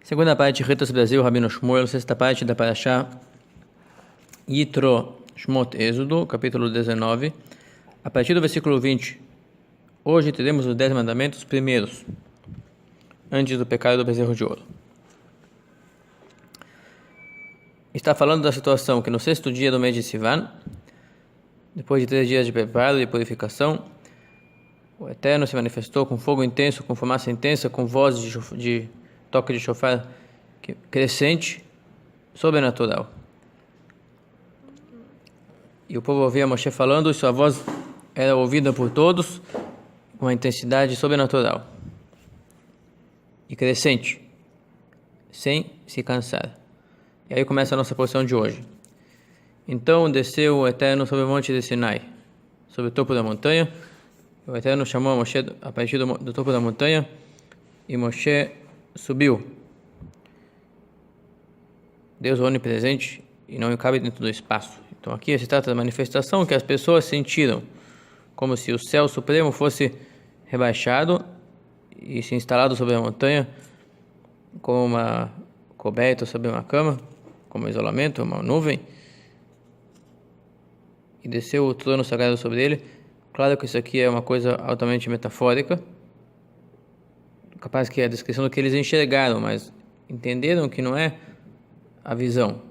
Segunda parte, Ritos Brasil, Rabino Shmuel, sexta parte da Parashá Yitro Shmot Êxodo, capítulo 19, a partir do versículo 20. Hoje teremos os 10 mandamentos primeiros, antes do pecado do bezerro de ouro. Está falando da situação que no sexto dia do mês de Sivan, depois de 3 dias de preparo e purificação, o Eterno se manifestou com fogo intenso, com fumaça intensa, com voz de toque de shofar crescente, sobrenatural. E o povo ouvia Moshe falando, e sua voz era ouvida por todos com uma intensidade sobrenatural e crescente, sem se cansar. E aí começa a nossa porção de hoje. Então desceu o Eterno sobre o monte de Sinai, sobre o topo da montanha. O Eterno chamou a Moshe a partir do topo da montanha, e Moshe subiu. Deus é onipresente e não cabe dentro do espaço. Então aqui se trata da manifestação que as pessoas sentiram, como se o céu supremo fosse rebaixado e se instalado sobre a montanha, como uma coberta sobre uma cama, como um isolamento, uma nuvem, e desceu o trono sagrado sobre ele. Claro que isso aqui é uma coisa altamente metafórica, capaz que é a descrição do que eles enxergaram, mas entenderam que não é a visão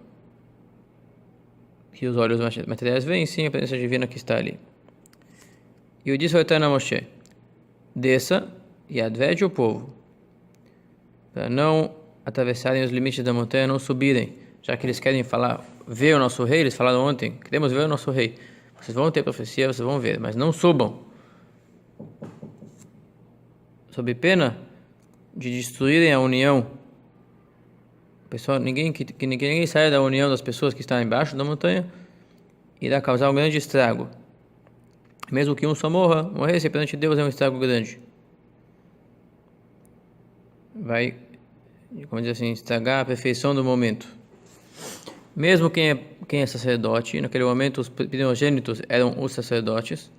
que os olhos materiais veem, sim a presença divina que está ali. E eu disse ao Eterno a Moshe: desça e adverte o povo para não atravessarem os limites da montanha, não subirem, já que eles querem ver o nosso rei. Eles falaram ontem: queremos ver o nosso rei. Vocês vão ter profecia, vocês vão ver, mas não subam, sob pena de destruírem a união. Pessoal, ninguém saia da união das pessoas que estão embaixo da montanha, irá causar um grande estrago. Mesmo que um só morresse perante Deus é um estrago grande. Vai, como diz assim, estragar a perfeição do momento. Mesmo quem é sacerdote, naquele momento os primogênitos eram os sacerdotes,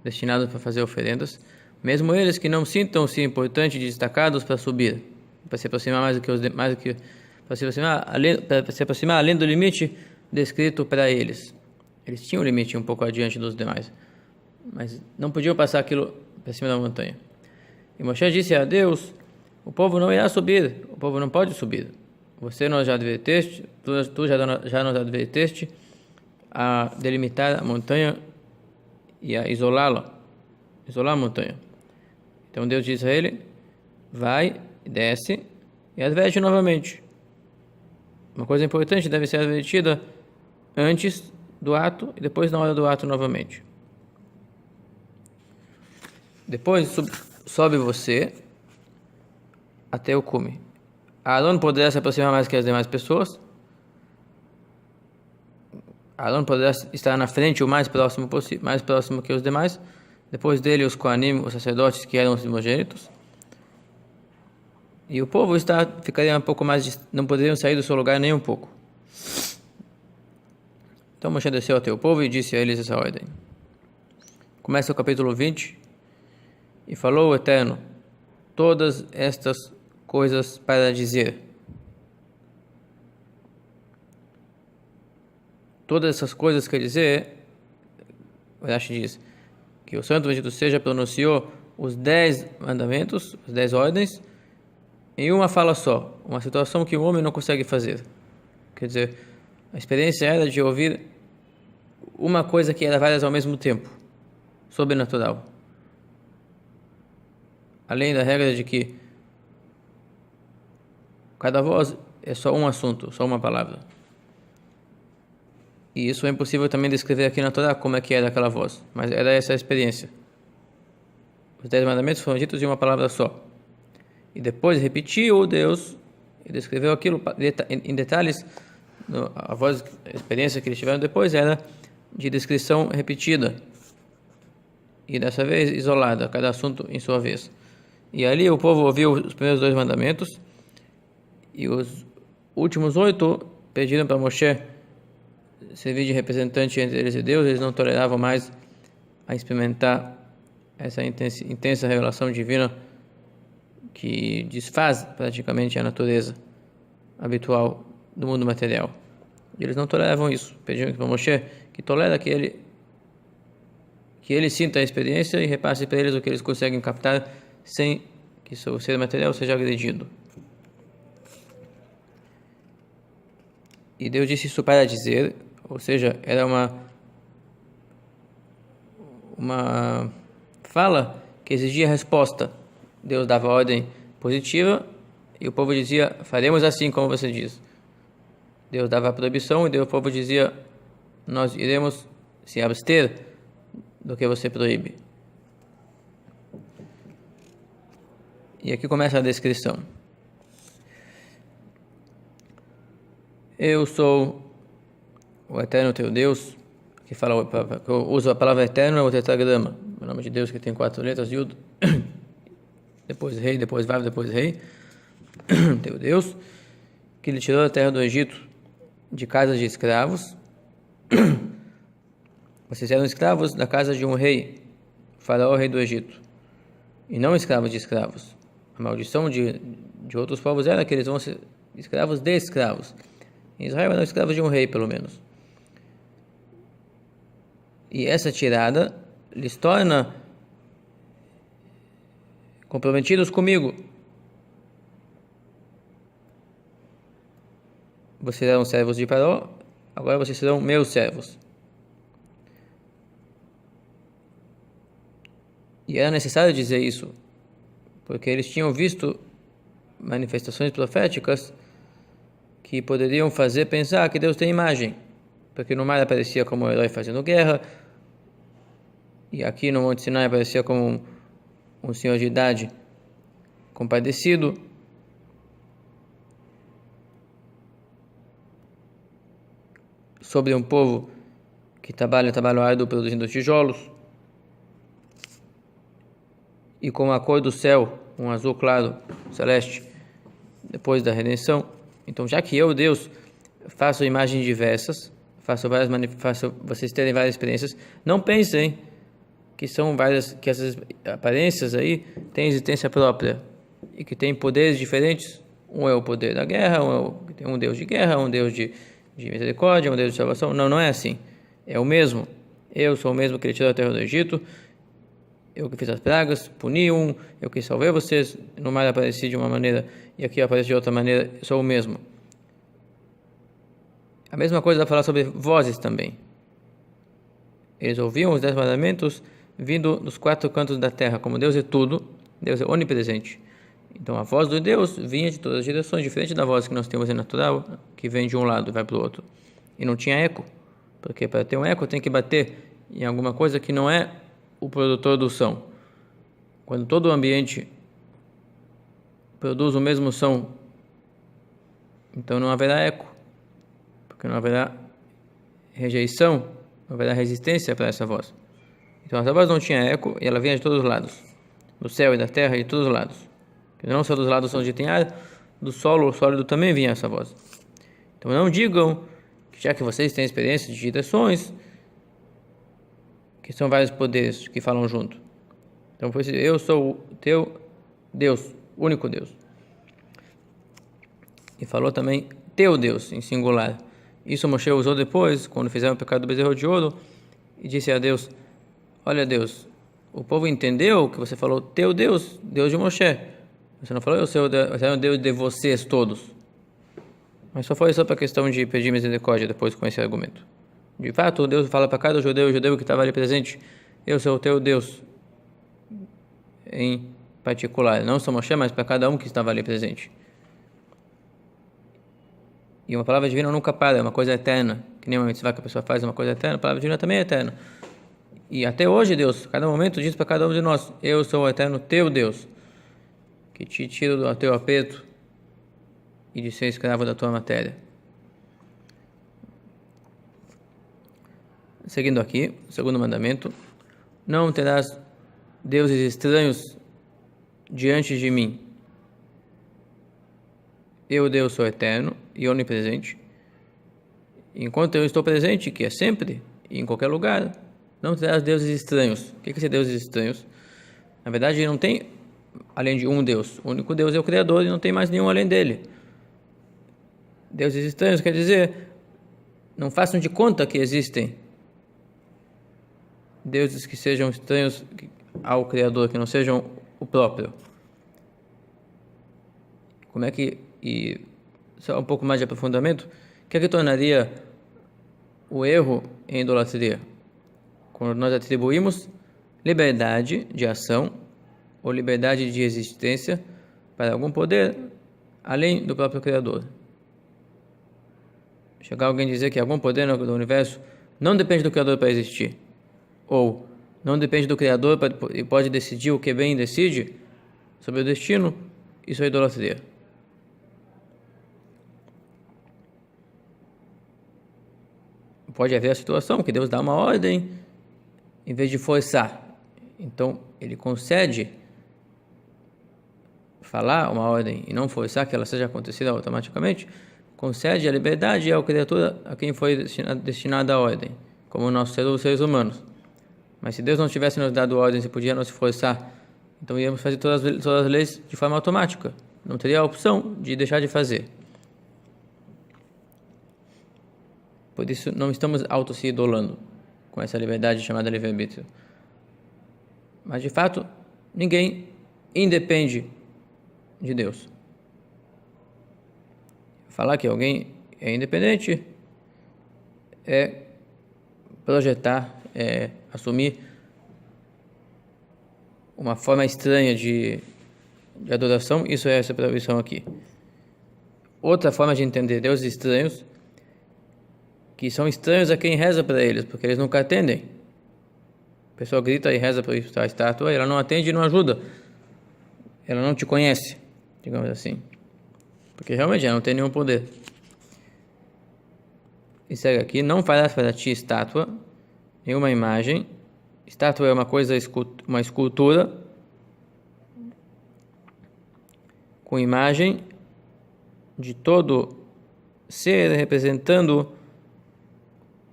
destinados para fazer oferendas, mesmo eles que não sintam-se importantes e destacados para subir, para se aproximar para se aproximar além do limite descrito para eles. Eles tinham um limite um pouco adiante dos demais, mas não podiam passar aquilo para cima da montanha. E Moshe disse a Deus: o povo não irá subir, o povo não pode subir. Você nos já adverteste, tu já nos adverteste a delimitar a montanha e a isolar a montanha. Então Deus disse a ele: vai, desce e adverte novamente. Uma coisa importante deve ser advertida antes do ato e depois na hora do ato novamente. Depois sobe você até o cume. Aaron poderá se aproximar mais que as demais pessoas. Aaron poderá estar na frente o mais próximo possível, mais próximo que os demais. Depois dele os Kohanim, os sacerdotes que eram os primogênitos. E o povo ficaria um pouco mais, não poderiam sair do seu lugar nem um pouco. Então Moshe desceu até o povo e disse a eles essa ordem. Começa o capítulo 20. E falou o Eterno todas estas coisas para dizer. Todas essas coisas quer dizer, o Rashi diz, que o Santo Bendito seja pronunciou os 10 mandamentos, as 10 ordens, em uma fala só, uma situação que o homem não consegue fazer. Quer dizer, a experiência era de ouvir uma coisa que era várias ao mesmo tempo, sobrenatural. Além da regra de que cada voz é só um assunto, só uma palavra. E isso é impossível também descrever aqui na Torá como é que era aquela voz, mas era essa a experiência. Os 10 mandamentos foram ditos em uma palavra só. E depois repetiu Deus e descreveu aquilo em detalhes. A experiência que eles tiveram depois era de descrição repetida e dessa vez isolada, cada assunto em sua vez. E ali o povo ouviu os primeiros 2 mandamentos, e os últimos 8 pediram para Moshe servir de representante entre eles e Deus. Eles não toleravam mais a experimentar essa intensa revelação divina que desfaz praticamente a natureza habitual do mundo material. E eles não toleravam isso. Pediam para Moshe que tolera que ele sinta a experiência e repasse para eles o que eles conseguem captar sem que seu ser material seja agredido. E Deus disse isso para dizer, ou seja, era uma fala que exigia resposta. Deus dava ordem positiva e o povo dizia, faremos assim como você diz. Deus dava a proibição e o povo dizia, nós iremos se abster do que você proíbe. E aqui começa a descrição. Eu sou o Eterno teu Deus, que eu uso a palavra Eterno, é o tetragrama, o nome de Deus que tem 4 letras, Yud, depois Rei, depois Vav, depois Rei, teu Deus, que lhe tirou da terra do Egito, de casas de escravos. Vocês eram escravos da casa de um rei, Faraó, rei do Egito, e não escravos de escravos. A maldição de outros povos era que eles vão ser escravos de escravos. Em Israel eram escravos de um rei, pelo menos. E essa tirada lhes torna comprometidos comigo. Vocês eram servos de Faraó, agora vocês serão meus servos. E era necessário dizer isso, porque eles tinham visto manifestações proféticas que poderiam fazer pensar que Deus tem imagem, porque no mar aparecia como um herói fazendo guerra, e aqui no Monte Sinai aparecia como um senhor de idade compadecido. Sobre um povo que trabalha árduo produzindo tijolos, e com a cor do céu, um azul claro, celeste, depois da redenção. Então, já que eu, Deus, faço imagens diversas, faço vocês terem várias experiências, não pensem que essas aparências aí têm existência própria e que têm poderes diferentes. Um é o poder da guerra, tem um Deus de guerra, um Deus de misericórdia, um Deus de salvação. Não, não é assim. É o mesmo. Eu sou o mesmo que ele tirou da terra do Egito. Eu que fiz as pragas, puni eu que salvei vocês. No mar apareci de uma maneira e aqui aparece de outra maneira. Eu sou o mesmo. A mesma coisa dá para falar sobre vozes também. Eles ouviam os 10 mandamentos vindo dos 4 cantos da terra. Como Deus é tudo, Deus é onipresente. Então a voz do Deus vinha de todas as direções, diferente da voz que nós temos em natural, que vem de um lado e vai para o outro. E não tinha eco, porque para ter um eco tem que bater em alguma coisa que não é o produtor do som. Quando todo o ambiente produz o mesmo som, então não haverá eco, porque não haverá rejeição, não haverá resistência para essa voz. Então essa voz não tinha eco e ela vinha de todos os lados, do céu e da terra e de todos os lados. Não só dos lados onde tem ar, do solo sólido também vinha essa voz. Então não digam que já que vocês têm experiência de direções, que são vários poderes que falam junto. Então por isso eu sou o teu Deus, único Deus. E falou também teu Deus em singular. Isso Moshe usou depois, quando fizeram o pecado do bezerro de ouro, e disse a Deus: olha Deus, o povo entendeu que você falou teu Deus, Deus de Moshe. Você não falou eu sou o Deus de vocês todos. Mas só foi para a questão de pedir misericórdia depois com esse argumento. De fato, Deus fala para cada judeu e judeu que estava ali presente: eu sou o teu Deus em particular. Não só Moshe, mas para cada um que estava ali presente. E uma palavra divina nunca para, é uma coisa eterna. Que nem uma mitzvah que a pessoa faz, é uma coisa eterna, a palavra divina também é eterna. E até hoje Deus, cada momento diz para cada um de nós: eu sou o eterno teu Deus, que te tiro do teu aperto e de ser escravo da tua matéria. Seguindo aqui, o segundo mandamento: não terás deuses estranhos diante de mim. Eu, Deus, sou eterno e onipresente. Enquanto eu estou presente, que é sempre e em qualquer lugar, não terás deuses estranhos. O que é ser deuses estranhos? Na verdade, não tem além de um Deus. O único Deus é o Criador e não tem mais nenhum além dele. Deuses estranhos quer dizer, não façam de conta que existem deuses que sejam estranhos ao Criador, que não sejam o próprio. Como é que, e só um pouco mais de aprofundamento, o que é que tornaria o erro em idolatria? Quando nós atribuímos liberdade de ação ou liberdade de existência para algum poder além do próprio Criador. Chegar alguém dizer que algum poder do universo não depende do Criador para existir, ou não depende do Criador e pode decidir o que bem decide sobre o destino, isso é idolatria. Pode haver a situação que Deus dá uma ordem em vez de forçar. Então, ele concede falar uma ordem e não forçar que ela seja acontecida automaticamente, concede a liberdade ao criatura a quem foi destinada a ordem, como nós seres humanos. Mas se Deus não tivesse nos dado ordens e podia nos forçar, então íamos fazer todas as leis de forma automática. Não teria a opção de deixar de fazer. Por isso, não estamos se idolando com essa liberdade chamada livre-arbítrio. Mas, de fato, ninguém independe de Deus. Falar que alguém é independente é projetar, é assumir uma forma estranha de adoração. Isso é essa proibição aqui. Outra forma de entender deuses estranhos, que são estranhos a quem reza para eles, porque eles nunca atendem. A pessoa grita e reza para a estátua, ela não atende e não ajuda. Ela não te conhece, digamos assim. Porque realmente ela não tem nenhum poder. E segue aqui, não farás para ti estátua, nenhuma imagem. Estátua é uma escultura com imagem de todo ser representando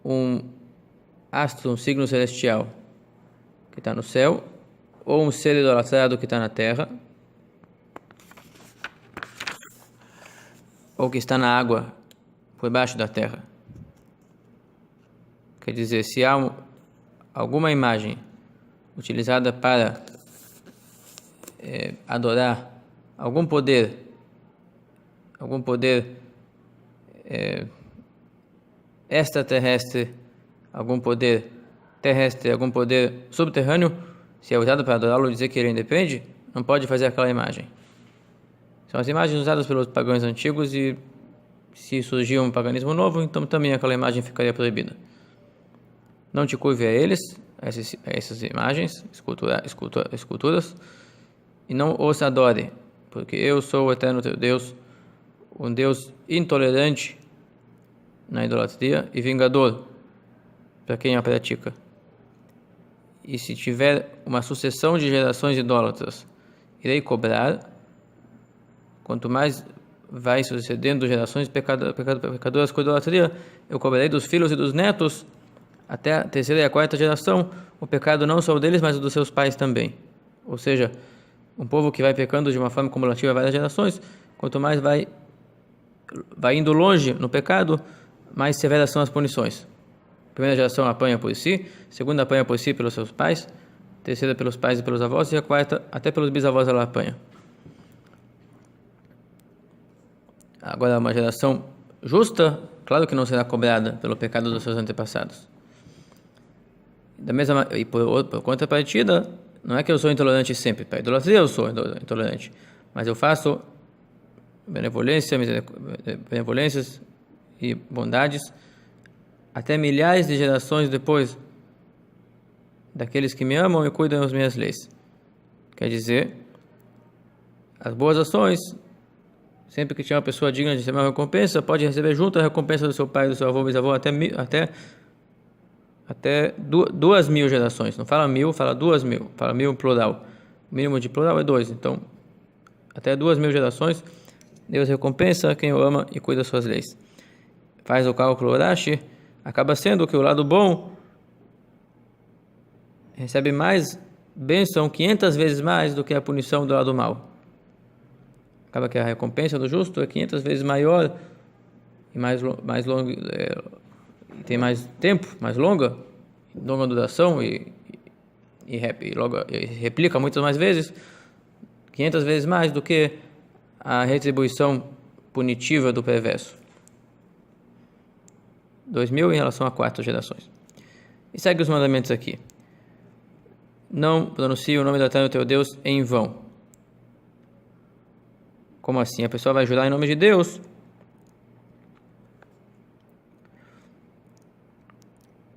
um astro, um signo celestial que está no céu, ou um ser idolatrado que está na terra, ou que está na água por baixo da terra. Quer dizer, se há alguma imagem utilizada para adorar algum poder extraterrestre, algum poder terrestre, algum poder subterrâneo, se é usado para adorá-lo e dizer que ele independe, não pode fazer aquela imagem. São as imagens usadas pelos pagãos antigos e se surgir um paganismo novo, então também aquela imagem ficaria proibida. Não te curve a eles, a essas imagens, esculturas, e não os adore, porque eu sou o eterno teu Deus, um Deus intolerante na idolatria e vingador para quem a pratica. E se tiver uma sucessão de gerações idólatras, irei cobrar. Quanto mais vai sucedendo gerações pecadoras com idolatria, eu cobrarei dos filhos e dos netos até a terceira e a quarta geração o pecado não só deles, mas dos seus pais também. Ou seja, um povo que vai pecando de uma forma cumulativa a várias gerações, quanto mais vai indo longe no pecado, mais severas são as punições. A primeira geração apanha por si, a segunda apanha por si e pelos seus pais, a terceira pelos pais e pelos avós, e a quarta até pelos bisavós ela apanha. Agora, uma geração justa, claro que não será cobrada pelo pecado dos seus antepassados. E por contrapartida, não é que eu sou intolerante sempre. Para a idolatria eu sou intolerante, mas eu faço benevolências e bondades até milhares de gerações depois daqueles que me amam e cuidam das minhas leis. Quer dizer, as boas ações, sempre que tiver uma pessoa digna de receber uma recompensa, pode receber junto a recompensa do seu pai, do seu avô, bisavô, até 2.000 gerações. Não fala 1.000, fala 2.000. Fala 1.000 plural. O mínimo de plural é 2. Então, até 2.000 gerações, Deus recompensa quem o ama e cuida das suas leis. Faz o cálculo Urashi, acaba sendo que o lado bom recebe mais bênção, 500 vezes mais do que a punição do lado mal. Acaba que a recompensa do justo é 500 vezes maior e tem mais tempo, mais longa duração e replica muitas mais vezes, 500 vezes mais do que a retribuição punitiva do perverso. 2000 em relação a 4 gerações. E segue os mandamentos aqui. Não pronuncie o nome do Eterno teu Deus em vão. Como assim? A pessoa vai jurar em nome de Deus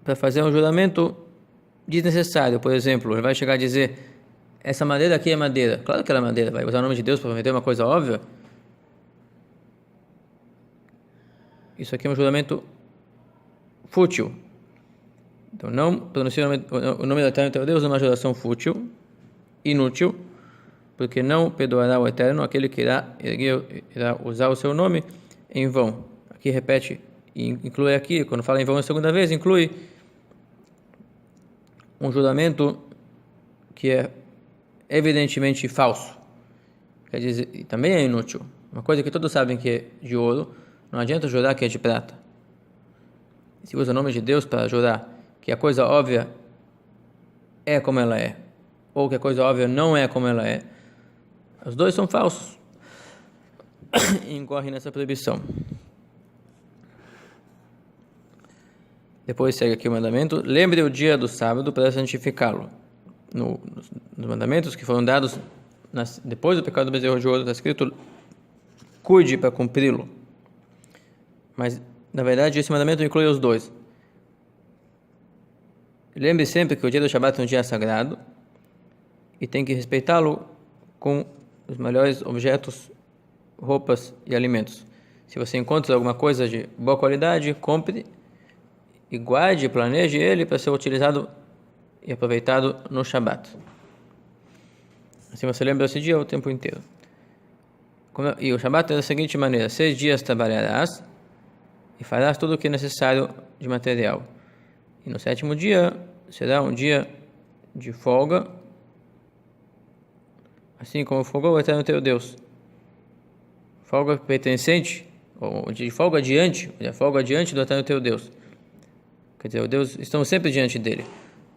para fazer um juramento desnecessário. Por exemplo, ele vai chegar a dizer: essa madeira aqui é madeira. Claro que ela é madeira. Vai usar o nome de Deus para prometer uma coisa óbvia. Isso aqui é um juramento fútil. Então, não pronuncie o nome do Eterno teu Deus numa juração fútil, inútil, porque não perdoará o Eterno aquele que irá usar o seu nome em vão. Aqui repete, inclui aqui, quando fala em vão a segunda vez, inclui um juramento que é evidentemente falso. Quer dizer, também é inútil. Uma coisa que todos sabem que é de ouro, não adianta jurar que é de prata. Se usa o nome de Deus para jurar que a coisa óbvia é como ela é, ou que a coisa óbvia não é como ela é, os dois são falsos e incorrem nessa proibição. Depois segue aqui o mandamento: lembre o dia do sábado para santificá-lo. Nos mandamentos que foram dados depois do pecado do bezerro de ouro, está escrito: cuide para cumpri-lo. Mas, na verdade, esse mandamento inclui os dois. Lembre sempre que o dia do Shabat é um dia sagrado e tem que respeitá-lo com os melhores objetos, roupas e alimentos. Se você encontra alguma coisa de boa qualidade, compre e guarde, planeje ele para ser utilizado e aproveitado no Shabat. Assim você lembra esse dia o tempo inteiro. E o Shabat é da seguinte maneira: 6 dias trabalharás e farás tudo o que é necessário de material. E no 7º dia será um dia de folga, assim como folgou o Eterno teu Deus. Folga pertencente, ou de folga adiante, folga adiante do Eterno teu Deus. Quer dizer, o Deus, estamos sempre diante dele.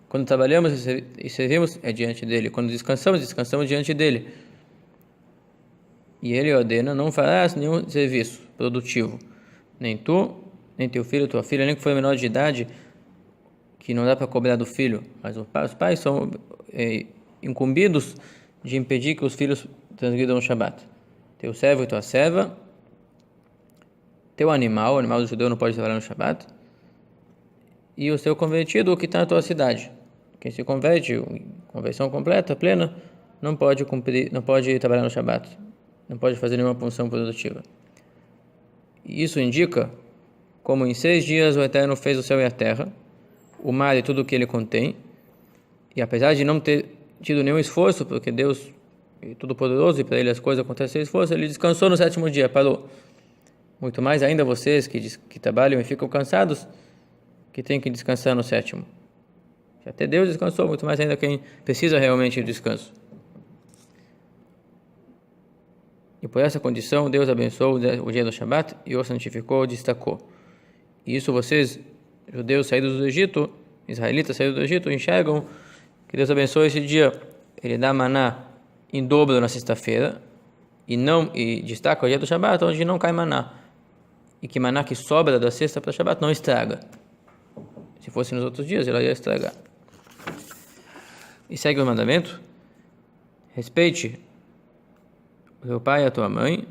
Quando trabalhamos e servimos, é diante dele. Quando descansamos diante dele. E ele ordena: não farás nenhum serviço produtivo, nem tu, nem teu filho, tua filha, nem que for menor de idade, que não dá para cobrar do filho. Mas os pais são incumbidos de impedir que os filhos transgridam o Shabat. Teu servo e tua serva, teu animal, o animal do judeu não pode trabalhar no Shabat, e o seu convertido que está na tua cidade. Quem se converte, conversão completa, plena, não pode trabalhar no Shabat, não pode fazer nenhuma função produtiva. E isso indica como em 6 dias o Eterno fez o céu e a terra, o mar e tudo o que ele contém, e apesar de não ter tido nenhum esforço, porque Deus é todo-poderoso e para ele as coisas acontecem sem esforço, ele descansou no 7º dia, parou. Muito mais ainda vocês que trabalham e ficam cansados, que têm que descansar no 7º. Até Deus descansou, muito mais ainda quem precisa realmente de descanso. E por essa condição, Deus abençoou o dia do Shabat e o santificou, destacou. E isso vocês, judeus saídos do Egito, israelitas saídos do Egito, enxergam que Deus abençoa esse dia. Ele dá maná em dobro na sexta-feira e destaca o dia do Shabat, onde não cai maná. E que maná que sobra da sexta para o Shabat não estraga. Se fosse nos outros dias, ela ia estragar. E segue o mandamento: respeite o teu pai e a tua mãe,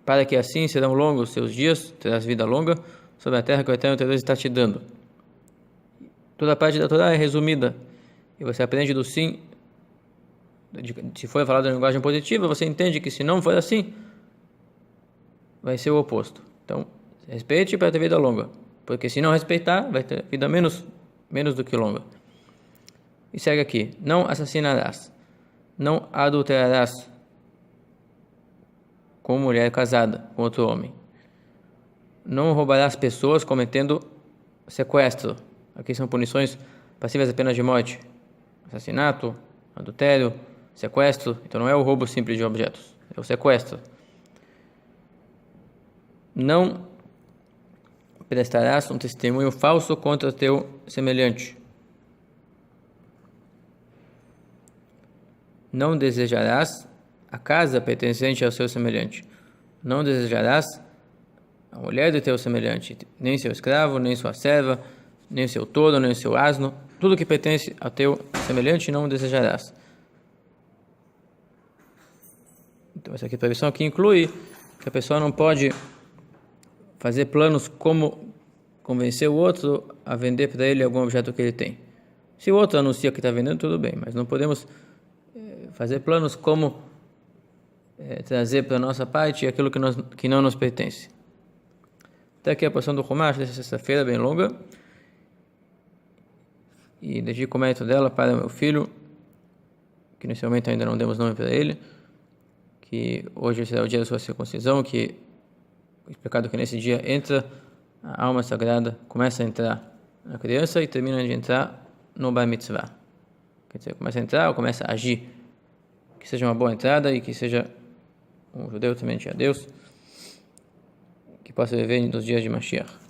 para que assim serão longos os seus dias, terás vida longa sobre a terra que o Eterno teu Deus está te dando. Toda a parte da Torá é resumida, e você aprende do sim. Se for falado em linguagem positiva, você entende que se não for assim, vai ser o oposto. Então, respeite para ter vida longa, porque se não respeitar, vai ter vida menos do que longa. E segue aqui: não assassinarás, não adulterarás com mulher casada com outro homem, não roubarás pessoas cometendo sequestro. Aqui são punições passíveis a pena de morte: assassinato, adultério, sequestro. Então não é o roubo simples de objetos, é o sequestro. não prestarás um testemunho falso contra teu semelhante. Não desejarás a casa pertencente ao seu semelhante. Não desejarás a mulher do teu semelhante, nem seu escravo, nem sua serva, nem seu touro, nem seu asno. Tudo que pertence ao teu semelhante não desejarás. Então, essa aqui é a proibição que inclui que a pessoa não pode fazer planos como convencer o outro a vender para ele algum objeto que ele tem. Se o outro anuncia que está vendendo, tudo bem, mas não podemos fazer planos como trazer para a nossa parte aquilo que não nos pertence. Até aqui a porção do Chumash dessa sexta-feira, bem longa. E dedico o mérito dela para meu filho, que nesse momento ainda não demos nome para ele, que hoje será o dia da sua circuncisão, que o explicado que nesse dia entra a alma sagrada, começa a entrar na criança e termina de entrar no Bar Mitzvah. Quer dizer, começa a entrar ou começa a agir. Que seja uma boa entrada e que seja um judeu temente a Deus, que possa viver nos dias de Mashiach.